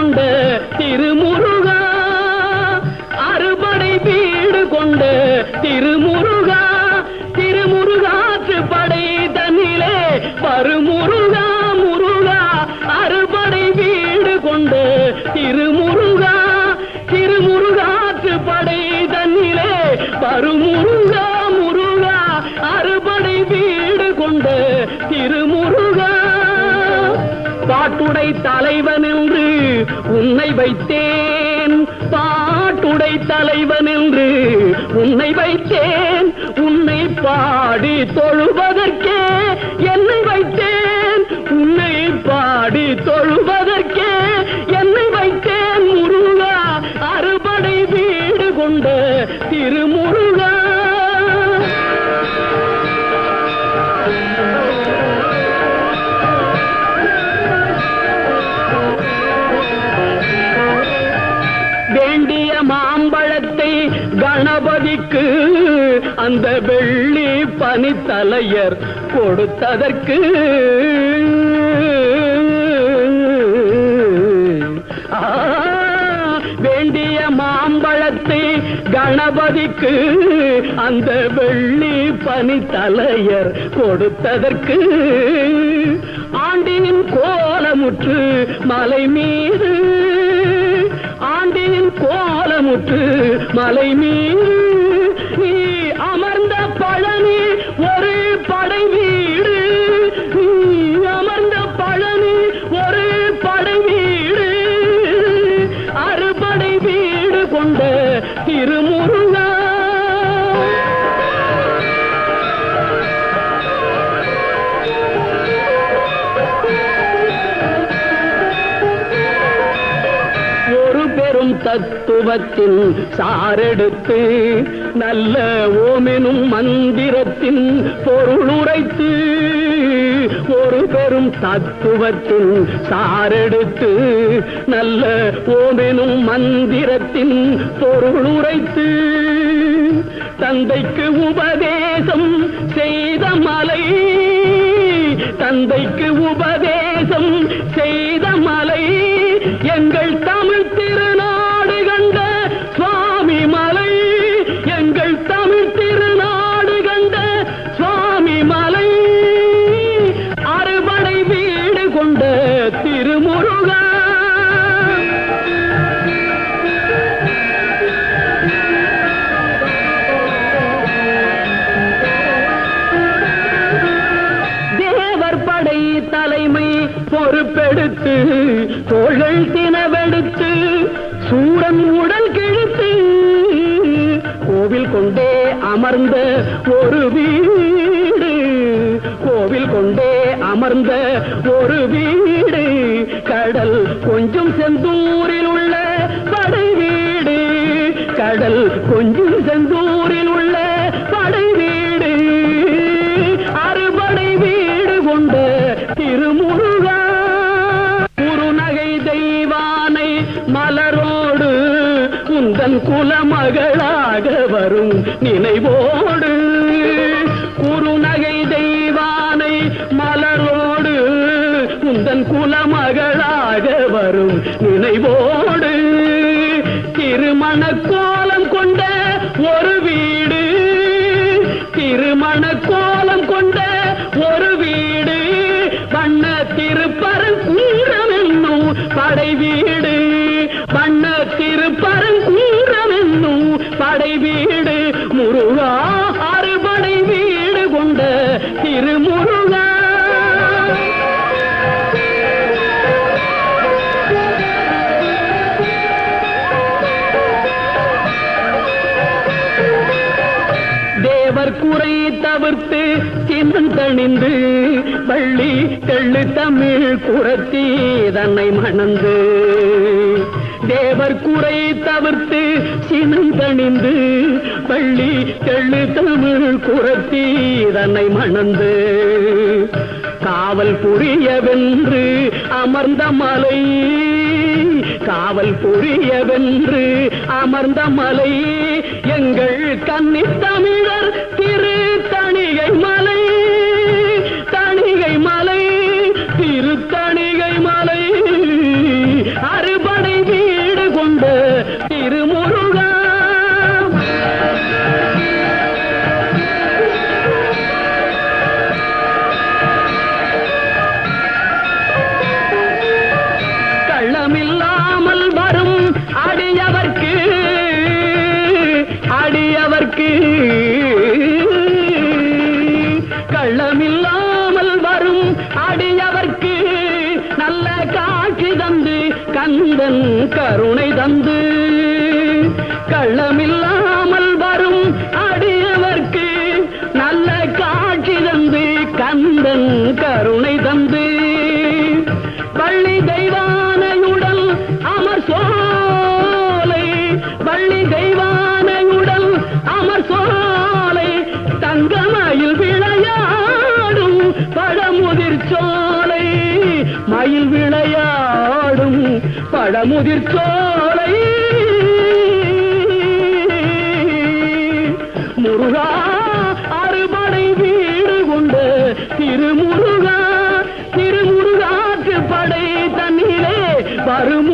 கொண்ட திருமுருகா, அறுபடை வீடு கொண்ட திருமுருகா, திருமுருகாற்று படை தன்னிலே வருமுருகா முருகா, அறுபடை வீடு கொண்ட திருமுருகா, திருமுருகாற்று படை தன்னிலே வருமுருகா முருகா, அறுபடை வீடு கொண்ட திருமுருகா. பாட்டுடை தலைவன் என்று உன்னை வைத்தேன், பாட்டுடை தலைவன் என்று உன்னை வைத்தேன், உன்னை பாடி தொழுவதற்கே என்னை வைத்தேன், உன்னை பாடி தொழுவதற்கே என்னை வைத்தேன் முருகா, அறுபடை வீடு கொண்ட திருமுருகா. வேண்டிய மாம்பழத்தை கணபதிக்கு அந்த வெள்ளி பனித்தலையர் கொடுத்ததற்கு, வேண்டிய மாம்பழத்தை கணபதிக்கு அந்த வெள்ளி பனித்தலையர் கொடுத்ததற்கு, ஆண்டின் கோலமுற்று மலை மீது, ஆண்டின் கோலமுற்று மலை மீது நீ அமர்ந்த பழனி ஒரு படை வீடு, நீ அமர்ந்த பழனி ஒரு படை வீடு, அறுபடை வீடு கொண்ட திருமுருகா. தத்துவத்தின் சாரெடுத்து நல்ல ஓமெனும் மந்திரத்தின் பொருள் உரைத்து, ஒரு பெரும் தத்துவத்தின் சாரெடுத்து நல்ல ஓமெனும் மந்திரத்தின் பொருள் உரைத்து, தந்தைக்கு உபதேசம் செய்த மலை, தந்தைக்கு உபதேசம் செய்த மலை, எங்கள் தமிழ் திருநாடு கண்ட சுவாமி மலை, எங்கள் தமிழ் திருநாடு கண்ட சுவாமி மலை, அறுபடை வீடு கொண்ட திருமுருகா. தேவர் படை தலைமை பொறுப்பெடுத்து தோள்கள் தினவெடுத்து சூரன் உடல் கிழித்து, கோவில் கொண்டே அமர்ந்த ஒரு வீடு, கோவில் கொண்டே அமர்ந்த ஒரு வீடு, கடல் கொஞ்சம் செந்தூரில் உள்ள படை வீடு, கடல் கொஞ்சம் செந்தூரில் உள்ள படை வீடு, அறுபடை வீடு கொண்ட திருமுருகா. குறுநகை தெய்வானை மலரோடு உந்தன் குலமகளாக வரும் நினைவோடு, குறுநகை தெய்வானை மலரோடு உந்தன் குலமகளாக வரும் நினைவோடு, திருமண கோலம் கொண்ட ஒரு வீடு, திருமண கோலம் கொண்ட ஒரு வீடு, வண்ண திருப்பரங்குன்றம் என்னும் படை வீடு, வண்ண திருப்பரங்குன்றம் என்னும் படை வீடு முருகா, அறுபடை வீடு கொண்ட திருமுருகா. தேவர் குறை தவிர்த்து சின்னம் தணிந்து வள்ளி தெள்ளு தமிழ் குரத்தி தன்னை மணந்து, தேவர் குறை தவிர்த்து சின்னம் தணிந்து வள்ளி தெள்ளு தமிழ் குரத்தி தன்னை மணந்து, காவல் புரியவென்று அமர்ந்த மலை, காவல் புரியவென்று அமர்ந்த மலை, எங்கள் கன்னி தமிழர் திரு தணிகை மலை, தணிகை மலை, திரு தணிகை மலை, அறுபடை அடியவர்க்கு நல்ல காட்சி தந்து கந்தன் கருணை தந்து கள்ளமில்லாமல் வரும் அடியவர்க்கு நல்ல காட்சி தந்து கந்தன் கருணை தந்து வள்ளி தெய்வானையுடன் அமர் சோலை வள்ளி தெய்வானையுடன் அமர் சோலை தங்கமயில் விளையாடும் பழமுதிர் சோலை மயில் விளையாடும் பழமுதிர் சோலை முருகா அறுபடை வீடு கொண்ட திருமுருகா திருமுருகாற்று படை தன்னிலே வரும்